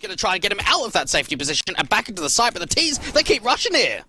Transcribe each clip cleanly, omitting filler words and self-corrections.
going to try and get him out of that safety position and back into the site, but the T's, they keep rushing here.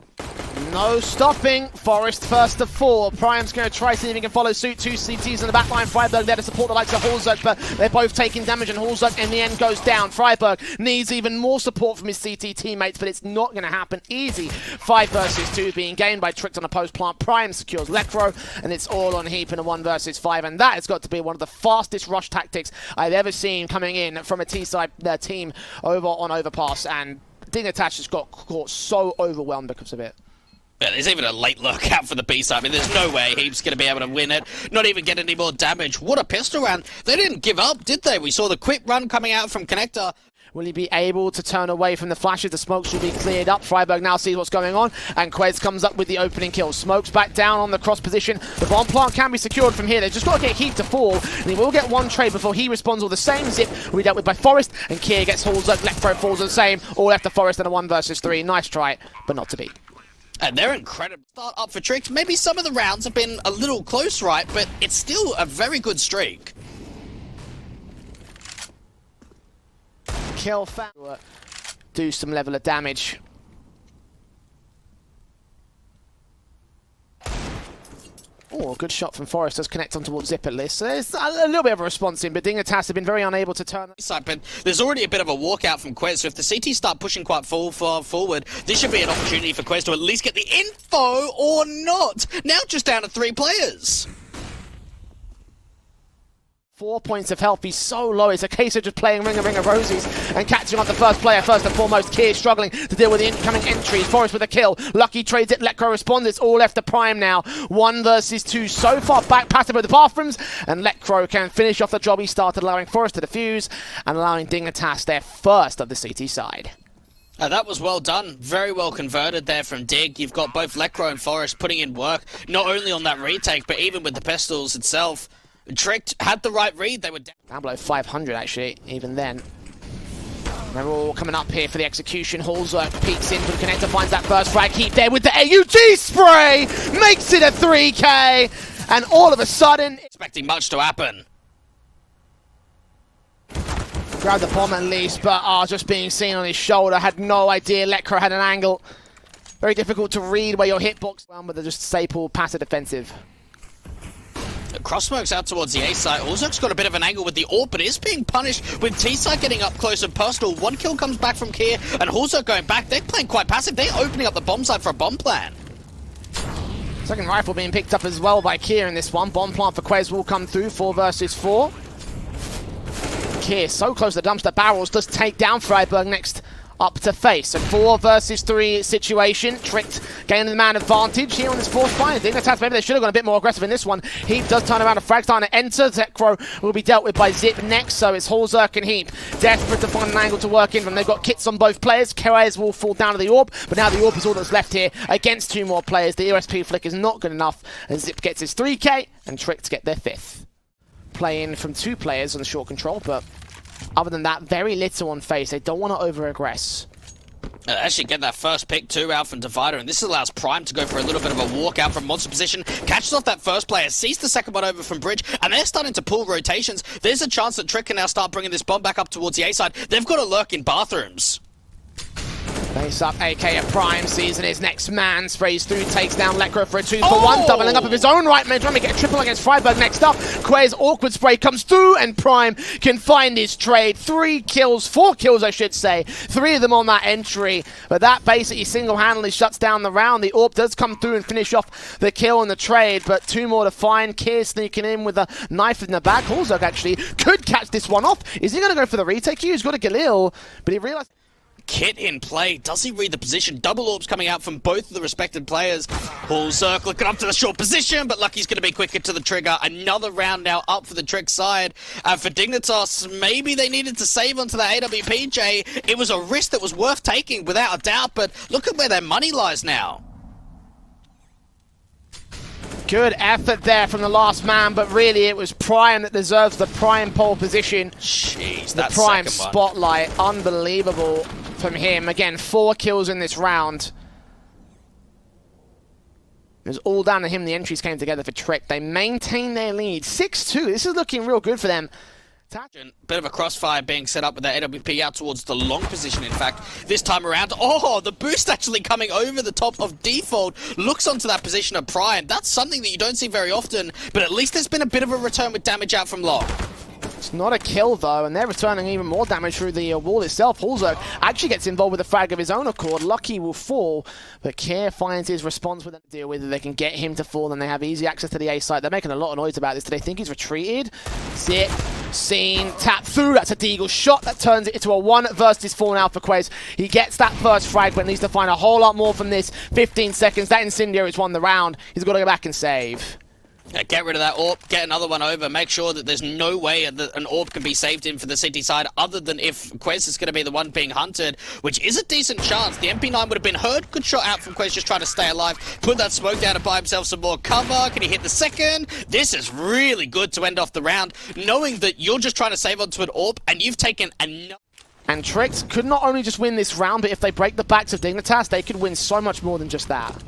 No stopping. Forest first to fall. Prime's going to try to see if he can follow suit. Two CTs in the backline. friberg there to support the likes of hallzerk, but they're both taking damage, and hallzerk in the end goes down. friberg needs even more support from his CT teammates, but it's not going to happen easy. 5 versus 2 being gained by Twistzz on a post plant. Prime secures Lekro, and it's all on HEAP in a 1 versus 5, and that has got to be one of the fastest rush tactics I've ever seen coming in from a T-side team over on overpass, and Dignitas just got caught so overwhelmed because of it. Yeah, there's even a late look out for the B side. I mean, there's no way HEAP's going to be able to win it, not even get any more damage. What a pistol round. They didn't give up, did they? We saw the quick run coming out from Connector. Will he be able to turn away from the flashes? The smokes will be cleared up. friberg now sees what's going on, and kwezz comes up with the opening kill. Smokes back down on the cross position. The bomb plant can be secured from here. They've just got to get HEAP to fall, and he will get one trade before he responds. All the same zip will be dealt with by Forest, and Kier gets hallzerk. Lekro falls the same. All left to Forest in a 1 versus 3. Nice try, but not to be. And they're incredible. Start up for Tricks. Maybe some of the rounds have been a little close, right? But it's still a very good streak. Kill do some level of damage. Oh, good shot from Forest. Does connect on towards Zip at least. So there's a little bit of a response in, but Dignitas have been very unable to turn. But there's already a bit of a walkout from kwezz, so if the CT start pushing quite far forward, this should be an opportunity for kwezz to at least get the info, or not. Now just down to 3 players. 4 points of health. He's so low. It's a case of just playing ring of rosies and catching up the first player. First and foremost, Kier struggling to deal with the incoming entries. Forest with a kill. Lucky trades it. Lekro responds. It's all left to Prime now. 1 versus 2. So far back, passive with the bathrooms, and Lekro can finish off the job he started, allowing Forest to defuse and allowing Dignitas their first of the CT side. That was well done. Very well converted there from Dig. You've got both Lekro and Forest putting in work, not only on that retake, but even with the pistols itself. Tricked had the right read. They were down below 500 actually, even then. They're all coming up here for the execution. hallzerk peeks into the connector, finds that first frag. HEAP there with the AUG spray, makes it a 3K, and all of a sudden, expecting much to happen. Grabbed the bomb at least, but just being seen on his shoulder. Had no idea Lekro had an angle. Very difficult to read where your hitbox, but they're just staple passive defensive. Cross smokes out towards the A side. hallzerk's got a bit of an angle with the AWP, but is being punished with T side getting up close and personal. 1 kill comes back from Kier, and hallzerk going back. They're playing quite passive. They're opening up the bomb side for a bomb plan. Second rifle being picked up as well by Kier in this one. Bomb plant for kwezz will come through. 4 versus 4. Kier so close to the dumpster barrels, does take down friberg next up to face. A 4 versus 3 situation. Tricked gaining the man advantage here on this 4th fight. Dignitas, maybe they should have gone a bit more aggressive in this one. HEAP does turn around, a frag starting to enter. Zekro will be dealt with by Zip next, so it's hallzerk and HEAP desperate to find an angle to work in from. They've got kits on both players. kwezz will fall down to the AWP, but now the AWP is all that's left here against 2 more players. The USP flick is not good enough, and Zip gets his 3K, and Tricked get their 5th. Playing from 2 players on the short control, but other than that, very little on face. They don't want to over-aggress. Actually get that first pick too out from Divider, and this allows Prime to go for a little bit of a walkout from monster position, catches off that first player, sees the second one over from Bridge, and they're starting to pull rotations. There's a chance that Trick can now start bringing this bomb back up towards the A side. They've got to lurk in bathrooms. Face up, AK at Prime, sees his next man, sprays through, takes down Lekro for a 2-for-1, doubling up of his own right, man, trying to get a triple against friberg next up. kwezz, awkward spray comes through, and Prime can find his trade. 4 kills I should say, 3 of them on that entry, but that basically single-handedly shuts down the round. The AWP does come through and finish off the kill and the trade, but 2 more to find. Kier sneaking in with a knife in the back. hallzerk actually could catch this one off. Is he going to go for the retake? He's got a Galil, but he realized... Kit in play. Does he read the position? Double AWPs coming out from both of the respected players. hallzerk looking up to the short position, but Lucky's going to be quicker to the trigger. Another round now up for the Trick side. For Dignitas, maybe they needed to save onto that AWP, Jay. It was a risk that was worth taking without a doubt, but look at where their money lies now. Good effort there from the last man, but really it was Prime that deserves the Prime pole position. Jeez, the Prime spotlight, unbelievable from him. Again, 4 kills in this round. It was all down to him. The entries came together for Trick. They maintain their lead. 6-2. This is looking real good for them. Bit of a crossfire being set up with the AWP out towards the long position, in fact. This time around, oh, the boost actually coming over the top of default. Looks onto that position of Prime. That's something that you don't see very often, but at least there's been a bit of a return with damage out from long. It's not a kill, though, and they're returning even more damage through the wall itself. hallzerk actually gets involved with a frag of his own accord. Lucky will fall, but Care finds his response with them to deal with it. They can get him to fall, and they have easy access to the A site. They're making a lot of noise about this. Do they think he's retreated? Sit, Scene, tap through. That's a deagle shot that turns it into a 1 versus 4 now for kwezz. He gets that first frag, but needs to find a whole lot more from this. 15 seconds. That incendiary's won the round. He's got to go back and save. Yeah, get rid of that AWP, get another one over, make sure that there's no way that an AWP can be saved in for the city side other than if kwezz is going to be the one being hunted, which is a decent chance. The MP9 would have been heard. Good shot out from kwezz, just trying to stay alive. Put that smoke down to buy himself some more cover. Can he hit the second? This is really good to end off the round, knowing that you're just trying to save onto an AWP and you've taken enough. And Twistzz could not only just win this round, but if they break the backs of Dignitas, they could win so much more than just that.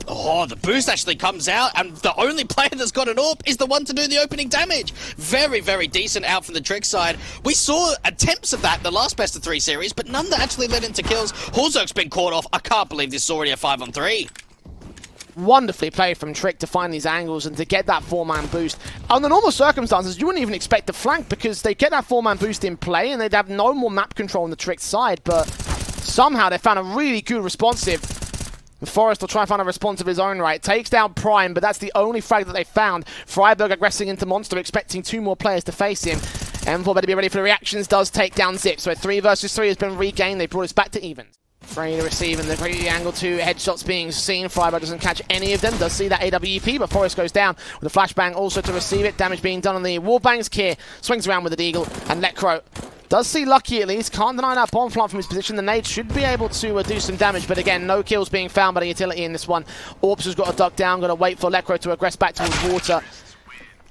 Oh, the boost actually comes out, and the only player that's got an AWP is the one to do the opening damage. Very, very decent out from the Twistzz side. We saw attempts of that in the last best of 3 series, but none that actually led into kills. hallzerk's been caught off. I can't believe this is already a 5-on-3. Wonderfully played from Cerq to find these angles and to get that 4-man boost. Under normal circumstances, you wouldn't even expect the flank because they get that 4-man boost in play and they'd have no more map control on the Twistzz side, but somehow they found a really good responsive. Forest will try and find a response of his own right. Takes down Prime, but that's the only frag that they found. friberg aggressing into Monster, expecting 2 more players to face him. M4 better be ready for the reactions, does take down Zip. So 3 versus 3 has been regained. They brought us back to evens. Ready to receive, and the greedy angle 2 headshots being seen. friberg doesn't catch any of them. Does see that AWP, but Forest goes down with a flashbang also to receive it. Damage being done on the wallbangs. Kier swings around with the deagle, and Lekro does see Lucky at least. Can't deny that bomb plant from his position. The nade should be able to do some damage, but again, no kills being found by the utility in this one. ropz has got to duck down, going to wait for Lekro to aggress back towards water.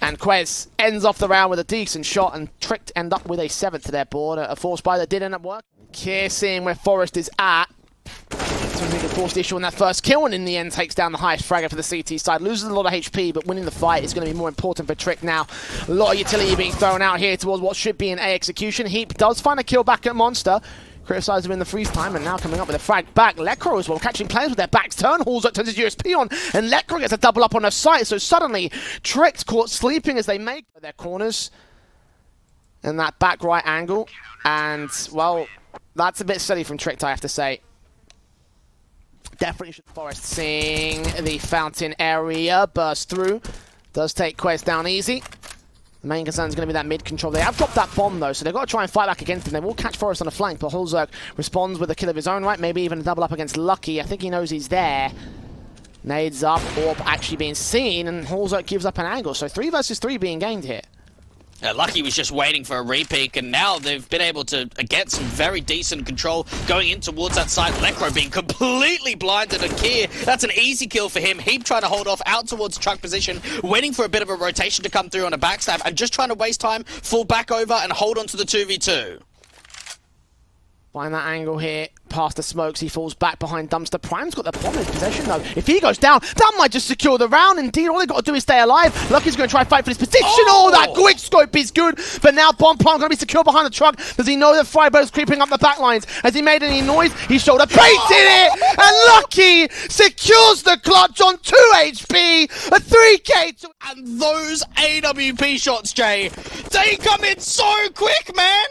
And kwezz ends off the round with a decent shot, and Twistzz end up with a 7th to their board. A force buy that did end up working. Kier seeing where Forest is at. So he can force the issue on that first kill, and in the end takes down the highest fragger for the CT side. Loses a lot of HP, but winning the fight is going to be more important for Twistzz now. A lot of utility being thrown out here towards what should be an A execution. HEAP does find a kill back at Monster. Criticized him in the freeze time, and now coming up with a frag back. Lekro as well, catching players with their backs turn. hallzerk turns his USP on, and Lekro gets a double up on her site. So suddenly, Twistzz caught sleeping as they make their corners. And that back right angle. And, well, that's a bit silly from Twistzz, I have to say. Definitely should Forest seeing the fountain area burst through. Does take kwezz down easy. The main concern is going to be that mid control. They have dropped that bomb though, so they've got to try and fight back against him. They will catch Forest on the flank, but hallzerk responds with a kill of his own right, maybe even a double up against Lucky. I think he knows he's there. Nades up, AWP actually being seen, and hallzerk gives up an angle. So 3 versus 3 being gained here. Lucky was just waiting for a repeat, and now they've been able to get some very decent control going in towards that side. Lekro being completely blinded, and Kier, that's an easy kill for him. HEAP trying to hold off out towards truck position, waiting for a bit of a rotation to come through on a backstab, and just trying to waste time, fall back over, and hold on to the 2v2. Find that angle here, past the smokes, he falls back behind Dumpster. Prime's got the bomb in his possession though. If he goes down, that might just secure the round. Indeed, all they've got to do is stay alive. Lucky's going to try and fight for his position. Oh, that quick scope is good. But now Bomb Plant going to be secure behind the truck. Does he know that friberg's creeping up the back lines? Has he made any noise? He shoulder baited it! And Lucky secures the clutch on 2 HP. A 3K. And those AWP shots, Jay, they come in so quick, man!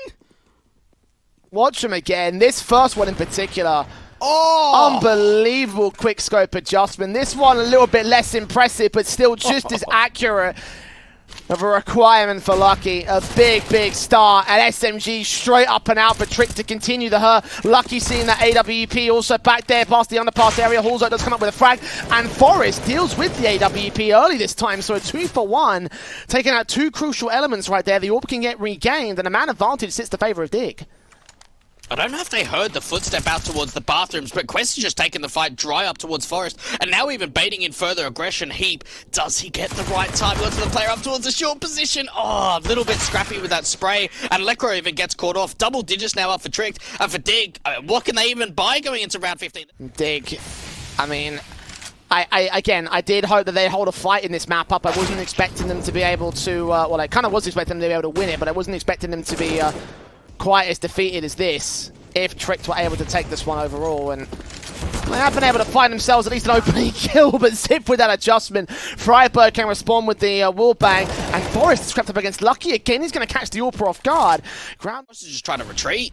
Watch him again. This first one in particular. Oh! Unbelievable quick scope adjustment. This one a little bit less impressive, but still just as accurate of a requirement for Lucky. A big, big start. And SMG straight up and out for Twistzz to continue the her. Lucky seeing that AWP also back there past the underpass area. hallzerk does come up with a frag. And Forest deals with the AWP early this time. So a 2-for-1. Taking out 2 crucial elements right there. The AWP can get regained, and a man advantage sits the favor of Dig. I don't know if they heard the footstep out towards the bathrooms, but kwezz has just taken the fight dry up towards Forest, and now even baiting in further aggression. HEAP, does he get the right time? Looks for the player up towards the short position. Oh, a little bit scrappy with that spray, and Lekro even gets caught off. Double digits now up for Twistzz, and for Dig, what can they even buy going into round 15? Dig, I mean, Again, I did hope that they'd hold a fight in this map up. I wasn't expecting them to be able to, well, I kind of was expecting them to be able to win it, but I wasn't expecting them to be quite as defeated as this, if Twistzz were able to take this one overall. And they have been able to find themselves at least an opening kill, but Zip with that adjustment. friberg can respond with the wall bang, and forezz is crept up against Lucky again. He's going to catch the AWP off guard. Ground is just trying to retreat.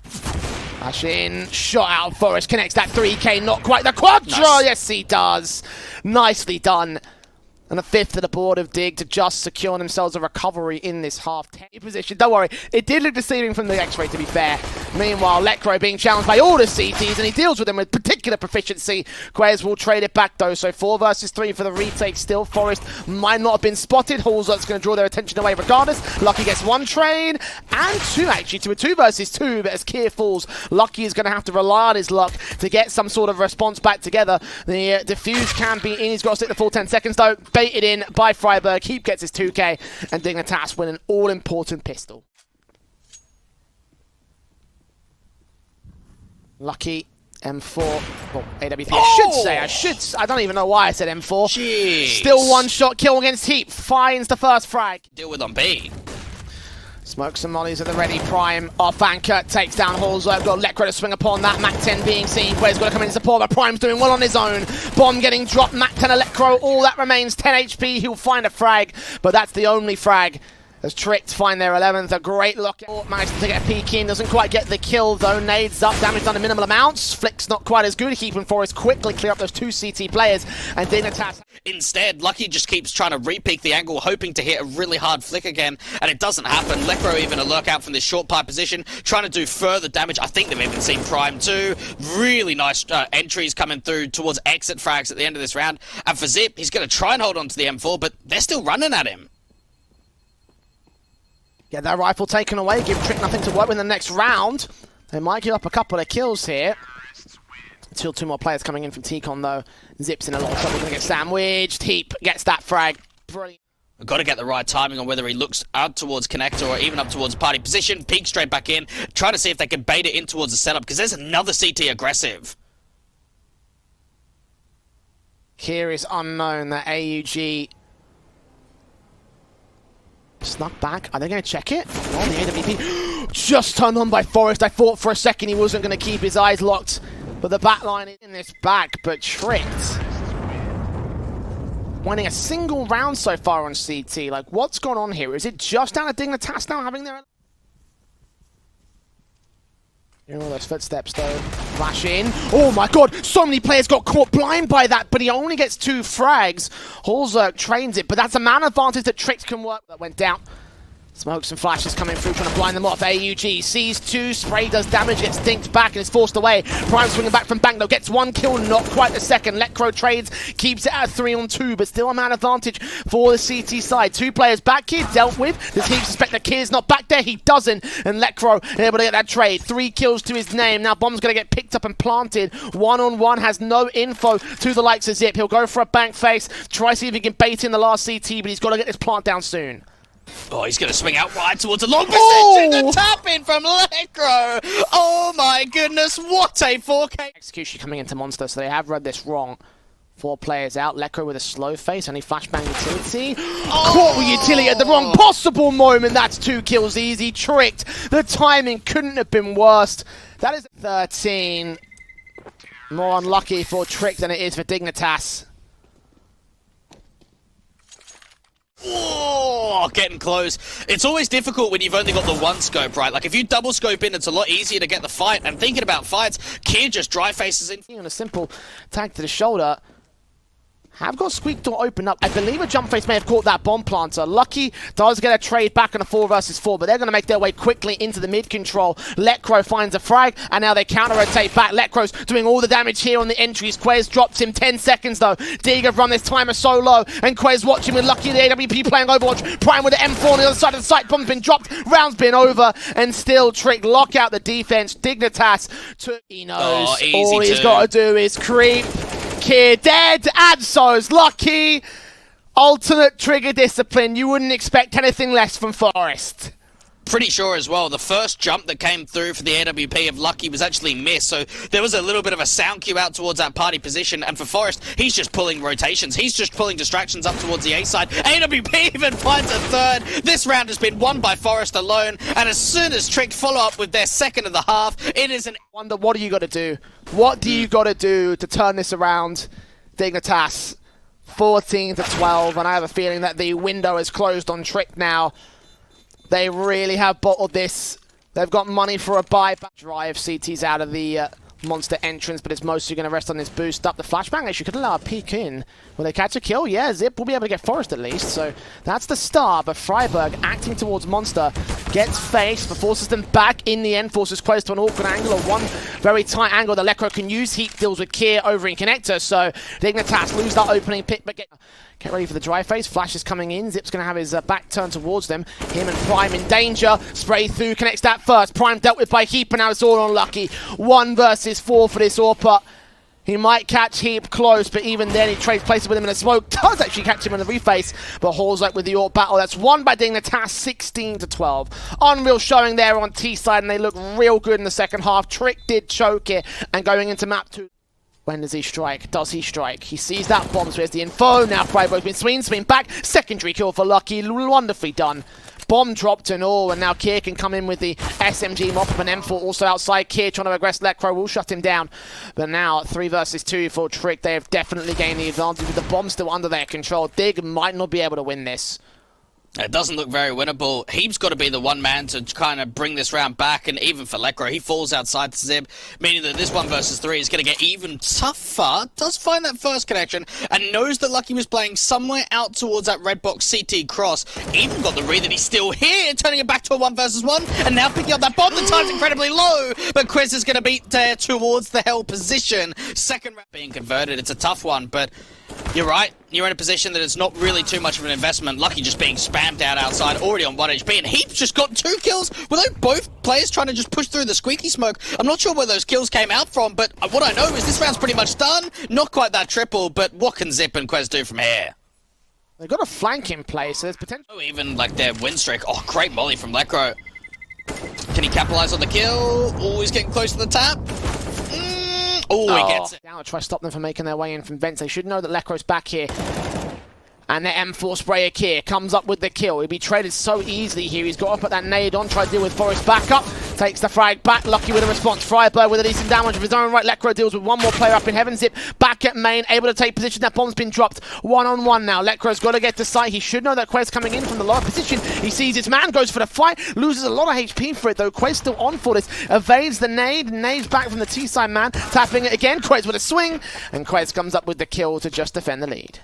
Flash in, shot out. forezz connects that 3K, not quite the quadra. Nice. Yes, he does. Nicely done. And a fifth to the board of Dig to just secure themselves a recovery in this half position. Don't worry, it did look deceiving from the X-ray, to be fair. Meanwhile, lekr0 being challenged by all the CTs, and he deals with them with particular proficiency. kwezz will trade it back, though, so 4 versus 3 for the retake still. forezz might not have been spotted. hallzerk's going to draw their attention away regardless. Lucky gets 1 trade, and 2, actually, to a 2 versus 2, but as Kier falls, Lucky is going to have to rely on his luck to get some sort of response back together. The defuse can be in. He's got to stick the full 10 seconds, though. Baited in by friberg. HEAP gets his 2K, and Dignitas win an all-important pistol. Lucky M4. Well, AWP, I should say. I don't even know why I said M4. Jeez. Still 1-shot kill against HEAP. Finds the first frag. Deal with on B. Smokes and mollies at the ready. Prime off anchor. Takes down hallzerk. Got lekr0 to swing upon that. Mac 10 being seen. kwezz got to come in and support, but Prime's doing well on his own. Bomb getting dropped. Mac 10 lekr0. All that remains 10 HP. He'll find a frag, but that's the only frag. As Twistzz find their 11th, a great lockout. Manages to get a peek in, doesn't quite get the kill though. Nades up, damage done in minimal amounts. Flick's not quite as good. Keeping forezz quickly clear up those 2 CT players, and Dignitas. Instead, Lucky just keeps trying to re-peek the angle, hoping to hit a really hard flick again, and it doesn't happen. lekr0 even a lurk out from this short pipe position, trying to do further damage. I think they've even seen Prime too. Really nice entries coming through towards exit frags at the end of this round. And for Zip, he's going to try and hold on to the M4, but they're still running at him. Get that rifle taken away, give Trick nothing to work with in the next round. They might give up a couple of kills here. Until 2 more players coming in from T-Con though. Zip's in a lot of trouble, gonna get sandwiched. HEAP gets that frag. Brilliant. We've got to get the right timing on whether he looks out towards connector or even up towards party position. Peek straight back in, try to see if they can bait it in towards the setup, because there's another CT aggressive. Here is unknown, that AUG snuck back. Are they going to check it? Oh, the AWP just turned on by forezz. I thought for a second he wasn't going to keep his eyes locked, but the backline is in this back. But Twistzz winning a single round so far on CT. Like, what's going on here? Is it just down to Dignitas now having their... Hearing all those footsteps though. Flash in. Oh my god, so many players got caught blind by that, but he only gets 2 frags. hallzerk trains it, but that's a man advantage that Twistzz can work. That went down. Smokes and flashes coming through, trying to blind them off. AUG sees 2, spray does damage, gets dinked back and is forced away. Prime swinging back from bank though, gets 1 kill, not quite the second. lekr0 trades, keeps it at 3-on-2, but still a man advantage for the CT side. 2 players back here, dealt with. Does he suspect that Kier's not back there? He doesn't, and lekr0 able to get that trade. 3 kills to his name. Now Bomb's going to get picked up and planted. 1-on-1, has no info to the likes of Zip. He'll go for a bank face, try to see if he can bait in the last CT, but he's got to get this plant down soon. Oh, he's going to swing out wide towards a long position. The tap in from lekr0. Oh my goodness, what a 4K. Execution coming into Monster, so they have read this wrong. 4 players out. lekr0 with a slow face, only flashbang utility. Caught with utility at the wrong possible moment. That's 2 kills easy. Tricked. The timing couldn't have been worse. That is 13. More unlucky for Trick than it is for Dignitas. Oh, getting close. It's always difficult when you've only got the 1 scope, right? Like, if you double scope in, it's a lot easier to get the fight. And thinking about fights, Kier just dry faces in. On a simple tag to the shoulder. Have got Squeak door open up. I believe a jump face may have caught that bomb planter. Lucky does get a trade back on a 4 versus 4, but they're going to make their way quickly into the mid control. lekr0 finds a frag, and now they counter-rotate back. lekr0's doing all the damage here on the entries. kwezz drops him 10 seconds, though. Dig have run this timer so low, and kwezz watching with Lucky, the AWP playing Overwatch. Prime with the M4 on the other side of the site. Bomb's been dropped, round's been over, and still Trick lock out the defense. Dignitas, he knows all he's got to do is creep. Kier dead, and so's Lucky. Alternate trigger discipline. You wouldn't expect anything less from forezz. pretty sure as well, the first jump that came through for the AWP of Lucky was actually missed, so there was a little bit of a sound cue out towards that party position, and for Forest, he's just pulling rotations. He's just pulling distractions up towards the A side. AWP even finds a third. This round has been won by Forest alone, and as soon as Cerq follow up with their second of the half, it is an... Wonder, what do you got to do? What do you got to do to turn this around? Dignitas, 14-12, and I have a feeling that the window is closed on Cerq now. They really have bottled this. They've got money for a buyback. Drive CT's out of the monster entrance, but it's mostly going to rest on this boost up. The flashbang actually could allow a peek in. Will they catch a kill? Yeah, Zip will be able to get Forest at least. So that's the start, but friberg acting towards monster. Gets faced, but forces them back in the end. Forces kwezz to an awkward angle, or one very tight angle that Lekro can use. Heat deals with Kier over in connector, so Dignitas lose that opening pick, but get ready for the dry phase. Flash is coming in. Zip's going to have his back turned towards them. Him and Prime in danger. Spray through, connects that first. Prime dealt with by HEAP, and now it's all unlucky. 1 versus 4 for this AWP. He might catch HEAP close, but even then he trades places with him in a smoke. Does actually catch him in the reface, but hallzerk with the AWP battle. That's won by Dignitas, 16-12. Unreal showing there on T side, and they look real good in the second half. Cerq did choke it, and going into map 2. When does he strike? Does he strike? He sees that bomb, so here's the info. Now friberg's been swing back. Secondary kill for Lucky. Wonderfully done. Bomb dropped and all, and now Kier can come in with the SMG mop up an M4 also outside. Kier trying to aggress Lekro will shut him down. But now 3 versus 2 for Cerq. They have definitely gained the advantage with the bomb still under their control. Dig might not be able to win this. It doesn't look very winnable. HEAP's got to be the one man to kind of bring this round back, and even for Lekro, he falls outside the Zip, meaning that this 1 versus 3 is going to get even tougher. Does find that first connection, and knows that Lucky was playing somewhere out towards that red box CT cross. Even got the read that he's still here, turning it back to a 1 versus 1, and now picking up that bomb. The time's incredibly low, but kwezz is going to beat there towards the hell position. Second round being converted. It's a tough one, but you're right. You're in a position that it's not really too much of an investment. Lucky just being spammed out outside, already on 1 HP, and HEAP's just got 2 kills. Were they both players trying to just push through the squeaky smoke? I'm not sure where those kills came out from, but what I know is this round's pretty much done. Not quite that triple, but what can Zip and kwezz do from here? They've got a flank in place, so there's potential. Oh, even like their win streak. Oh, great molly from Lekro. Can he capitalize on the kill? Oh, he's getting close to the tap. Oh, he gets it. Now I'll try to stop them from making their way in from vents. They should know that Lekro's back here. And the M4 sprayer Kier comes up with the kill. He'll be traded so easily here. He's got to put that nade on, try to deal with Forest back up. Takes the frag back, Lucky with a response. friberg with a decent damage of his own right. Lekro deals with 1 more player up in heaven. Zip back at main, able to take position. That bomb's been dropped. 1-on-1 now. Lekro's got to get to sight. He should know that kwezz coming in from the lower position. He sees his man, goes for the fight, loses a lot of HP for it though. kwezz still on for this. Evades the nade. Nade's back from the T-side man. Tapping it again. kwezz with a swing. And kwezz comes up with the kill to just defend the lead.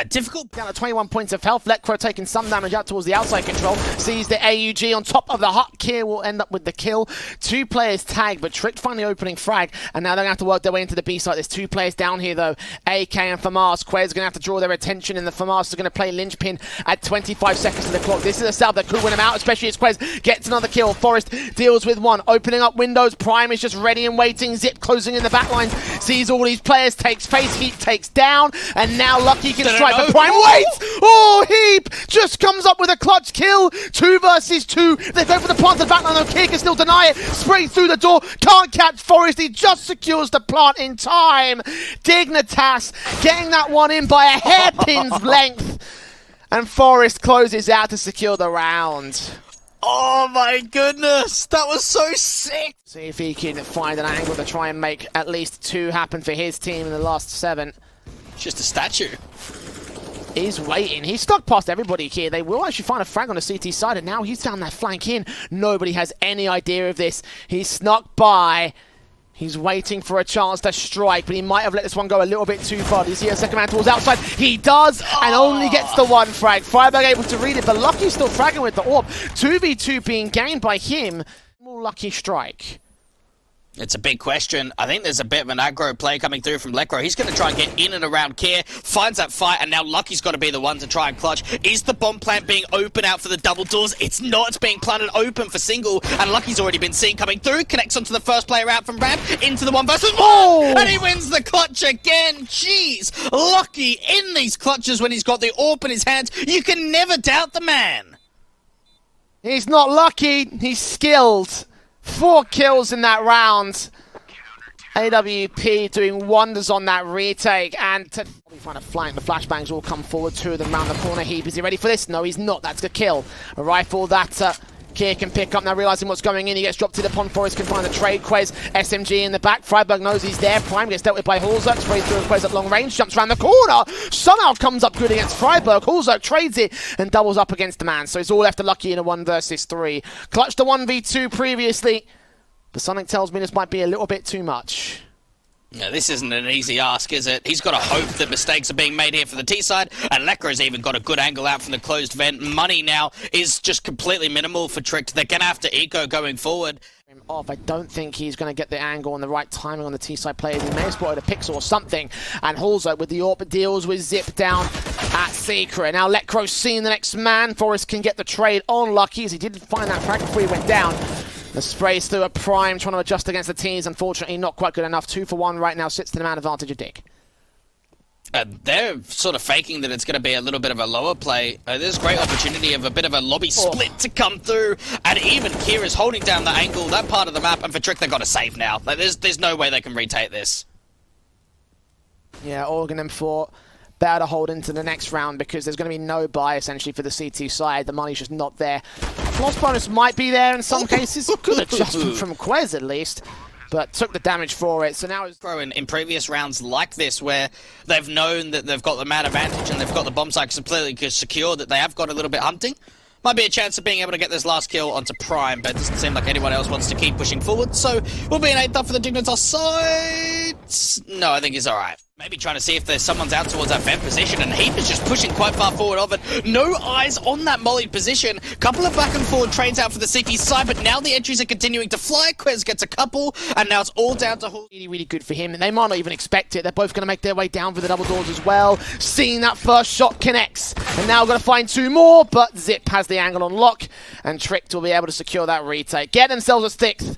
Difficult. Down to 21 points of health. Lekro taking some damage out towards the outside control. Sees the AUG on top of the hut. Kier will end up with the kill. 2 players tagged, but Cerq finally opening frag. And now they're going to have to work their way into the B site. There's 2 players down here, though. AK and FAMAS. kwezz going to have to draw their attention, and the FAMAS are going to play linchpin at 25 seconds of the clock. This is a setup that could win him out, especially as kwezz gets another kill. Forest deals with 1. Opening up windows. Prime is just ready and waiting. Zip closing in the back lines. Sees all these players. Takes face. HEAP takes down. And now Lucky can strike. But Prime waits! Oh, HEAP just comes up with a clutch kill. 2 versus 2. They go for the plant to the backline, though. Kier can still deny it. Sprays through the door. Can't catch Forest. He just secures the plant in time. Dignitas getting that one in by a hairpin's length. And Forest closes out to secure the round. Oh my goodness, that was so sick. See if he can find an angle to try and make at least 2 happen for his team in the last 7. Just a statue. Is waiting. He's stuck past everybody here. They will actually find a frag on the CT side, and now he's down that flank in. Nobody has any idea of this. He's snuck by. He's waiting for a chance to strike, but he might have let this one go a little bit too far. Do you see a second man towards outside? He does, and only gets the 1 frag. friberg able to read it, but Lucky's still fragging with the AWP. 2v2 being gained by him. More Lucky strike. It's a big question. I think there's a bit of an aggro play coming through from Lekro. He's going to try and get in and around Kier, finds that fight, and now Lucky's got to be the one to try and clutch. Is the bomb plant being open out for the double doors? It's not. It's being planted open for single, and Lucky's already been seen coming through. Connects onto the first player out from ramp, into the 1 versus 1, and he wins the clutch again. Jeez, Lucky in these clutches when he's got the AWP in his hands. You can never doubt the man. He's not lucky, he's skilled. 4 kills in that round. AWP doing wonders on that retake, and to find a flank. The flashbangs all come forward, 2 of them round the corner. Heap, is he ready for this? No, he's not. That's a kill. A rifle that Kier can pick up now, realizing what's going in. He gets dropped to the pond. Forest can find the trade. kwezz, SMG in the back. friberg knows he's there. Prime gets dealt with by hallzerk. Sprays through kwezz at long range. Jumps around the corner. Somehow comes up good against friberg. hallzerk trades it and doubles up against the man. So it's all left to Lucky in a 1 versus 3. Clutched a 1v2 previously, but something tells me this might be a little bit too much. Yeah, this isn't an easy ask, is it? He's got to hope that mistakes are being made here for the T side, and Lekro's even got a good angle out from the closed vent. Money now is just completely minimal for Twistzz. They're going to have to eco going forward. Off. I don't think he's going to get the angle and the right timing on the T-side players. He may have spotted a pixel or something, and hallzerk with the AWP deals with Zip down at Secret. Now Lekro's seen the next man. Forest can get the trade on Lucky, as he didn't find that frag before he went down. The sprays through a Prime, trying to adjust against the T's. Unfortunately, not quite good enough. 2 for 1 right now, sits to the man advantage of Dig. They're sort of faking that it's going to be a little bit of a lower play. There's great opportunity of a bit of a lobby split to come through, and even Kier is holding down the angle, that part of the map, and for Twistzz, they've got to save now. Like, there's no way they can retake this. Yeah, Oregon M4 better to hold into the next round, because there's going to be no buy essentially for the CT side. The money's just not there. Loss bonus might be there in some cases. Good adjustment from kwezz at least, but took the damage for it. So now it's in previous rounds like this, where they've known that they've got the man advantage and they've got the bomb site completely secure, that they have got a little bit hunting. Might be a chance of being able to get this last kill onto Prime, but it doesn't seem like anyone else wants to keep pushing forward. So we'll be an 8th up for the Dignitas side. No, I think he's alright. Maybe trying to see if there's someone's out towards that vent position, and HEAP is just pushing quite far forward of it. No eyes on that molly position. Couple of back and forward trades out for the CT side, but now the entries are continuing to fly. kwezz gets a couple, and now it's all down to Hall. Really good for him, and they might not even expect it. They're both going to make their way down for the double doors as well. Seeing that first shot connects, and now got to find 2 more, but Zip has the angle on lock, and Twistzz will be able to secure that retake. Get themselves a 6th.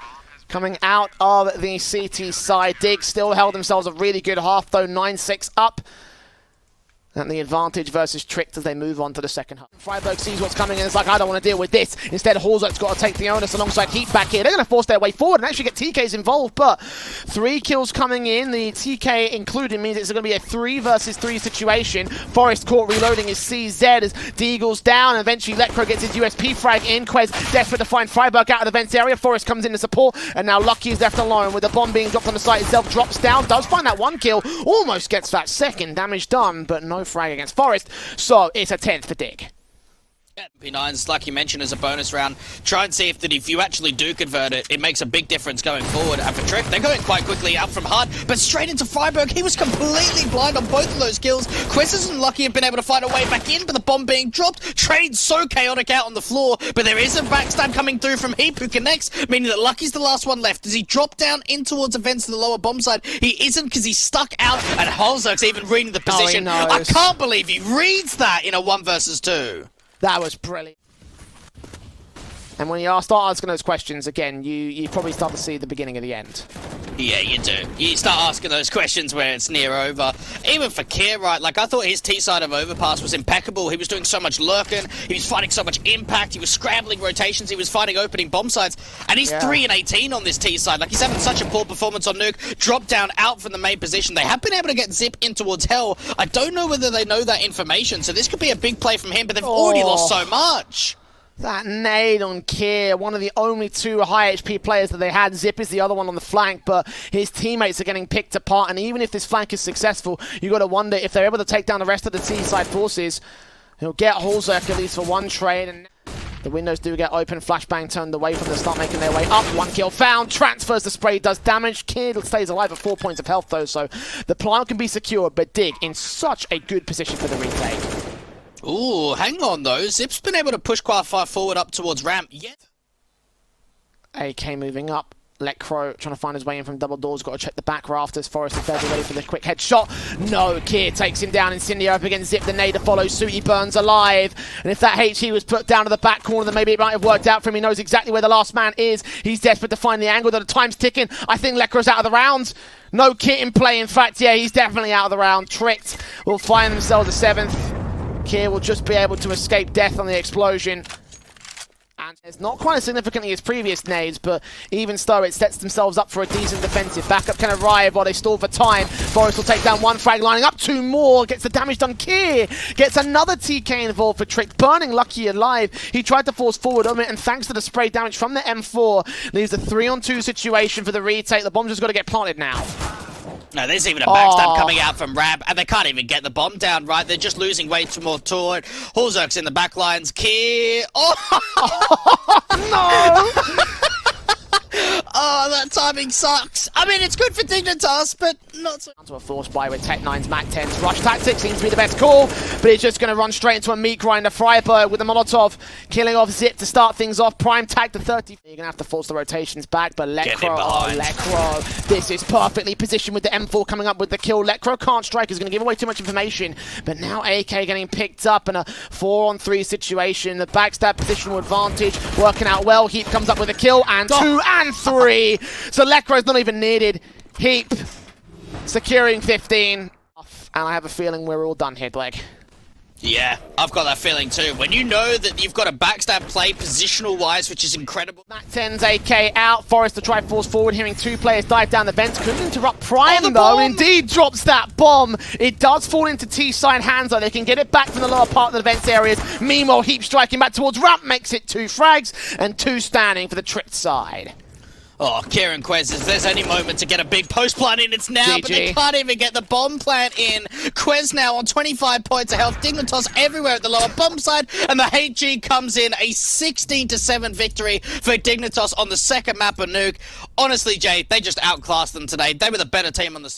Coming out of the CT side. Dig still held themselves a really good half, though, 9-6 up. And the advantage versus Twistzz as they move on to the second half. friberg sees what's coming and it's like, I don't want to deal with this. Instead, hallzerk's got to take the onus alongside HEAP back here. They're going to force their way forward and actually get TKs involved, but 3 kills coming in. The TK included means it's going to be a 3 versus 3 situation. Forest caught reloading his CZ as deagle's down, and eventually Lekro gets his USP frag in. kwezz desperate to find friberg out of the vents area. Forest comes in to support, and now Lucky is left alone with the bomb being dropped on the site itself. Drops down, does find that 1 kill, almost gets that 2nd. Damage done, but no frag against Forest, so it's a 10th for Dig. P9s, like you mentioned, as a bonus round. Try and see if you actually do convert it, it makes a big difference going forward. And for Twistzz, they're going quite quickly out from hard, but straight into friberg. He was completely blind on both of those kills. kwezz and Lucky have been able to find a way back in, but the bomb being dropped. Trade so chaotic out on the floor, but there is a backstab coming through from HEAP, who connects, meaning that Lucky's the last one left. Does he drop down in towards events to the lower bomb side? He isn't, because he's stuck out, and hallzerk's even reading the position. I can't believe he reads that in a 1 versus 2. That was brilliant. And when you start asking those questions again, you probably start to see the beginning of the end. Yeah, you do. You start asking those questions where it's near over. Even for Kier, right? Like, I thought his T-side of overpass was impeccable. He was doing so much lurking. He was fighting so much impact. He was scrambling rotations. He was fighting opening bomb sites. And he's 3 and 18 on this T-side. Like, he's having such a poor performance on Nuke. Drop down out from the main position. They have been able to get Zip in towards Hell. I don't know whether they know that information, so this could be a big play from him, but they've already lost so much. That nade on Kier, one of the only 2 high HP players that they had. Zip is the other one on the flank, but his teammates are getting picked apart, and even if this flank is successful, you got to wonder if they're able to take down the rest of the T-side forces. He'll get hallzerk at least for 1 trade, and the windows do get open. Flashbang turned away from them, start making their way up. 1 kill found, transfers the spray, does damage. Kier stays alive at 4 points of health though, so the plant can be secured, but Dig in such a good position for the retake. Ooh, hang on though. Zip's been able to push quite far forward up towards ramp yet. AK moving up. Lekro trying to find his way in from double doors. Got to check the back rafters. Forest is fairly ready for the quick headshot. No, Kier takes him down. Incendio up against Zip. The nade follows suit. He burns alive. And if that HE was put down to the back corner, then maybe it might have worked out for him. He knows exactly where the last man is. He's desperate to find the angle. The time's ticking. I think Lekro's out of the round. No kit in play. In fact, yeah, he's definitely out of the round. Twistzz will find themselves a 7th. Kier will just be able to escape death on the explosion. advantage. It's not quite as significantly as previous nades, but even so, it sets themselves up for a decent defensive. Backup can arrive while they stall for time. Forest will take down one frag, lining up two more. Gets the damage done. Kier gets another TK involved for Trick, burning Lucky alive. He tried to force forward on it, and thanks to the spray damage from the M4, leaves a 3-on-2 situation for the retake. The bomb's just got to get planted now. No, there's even a backstab coming out from Rab, and they can't even get the bomb down, right? They're just losing way too more to it. hallzerk's in the back lines. Kier. No! Oh, that timing sucks. I mean, it's good for Dignitas, but not so... Onto a force buy with Tech 9's Mac 10's rush tactic seems to be the best call, but he's just going to run straight into a meat grinder. friberg with the Molotov, killing off Zip to start things off. Prime tag to 30. You're going to have to force the rotations back, but Lekro, this is perfectly positioned with the M4 coming up with the kill. Lekro can't strike, is going to give away too much information, but now AK getting picked up in a 4-on-3 situation. The backstab positional advantage working out well. HEAP comes up with a kill, and 2 and 3. So Lekro's not even needed. HEAP securing 15. And I have a feeling we're all done here, Blake. Yeah, I've got that feeling too. When you know that you've got a backstab play positional-wise, which is incredible. Mac 10's AK out. Forest to try force forward, hearing two players dive down the vents. Couldn't interrupt Prime, though. Indeed drops that bomb. It does fall into T-side hands, though. They can get it back from the lower part of the vents areas. Meanwhile, HEAP striking back towards ramp makes it 2 frags and 2 standing for the Twistzz side. Oh, Kieran kwezz, if there's any moment to get a big post plant in, it's now, but they can't even get the bomb plant in. kwezz now on 25 points of health. Dignitas everywhere at the lower bomb side, and the HG comes in, a 16-7 victory for Dignitas on the second map of Nuke. Honestly, Jay, they just outclassed them today. They were the better team on the side.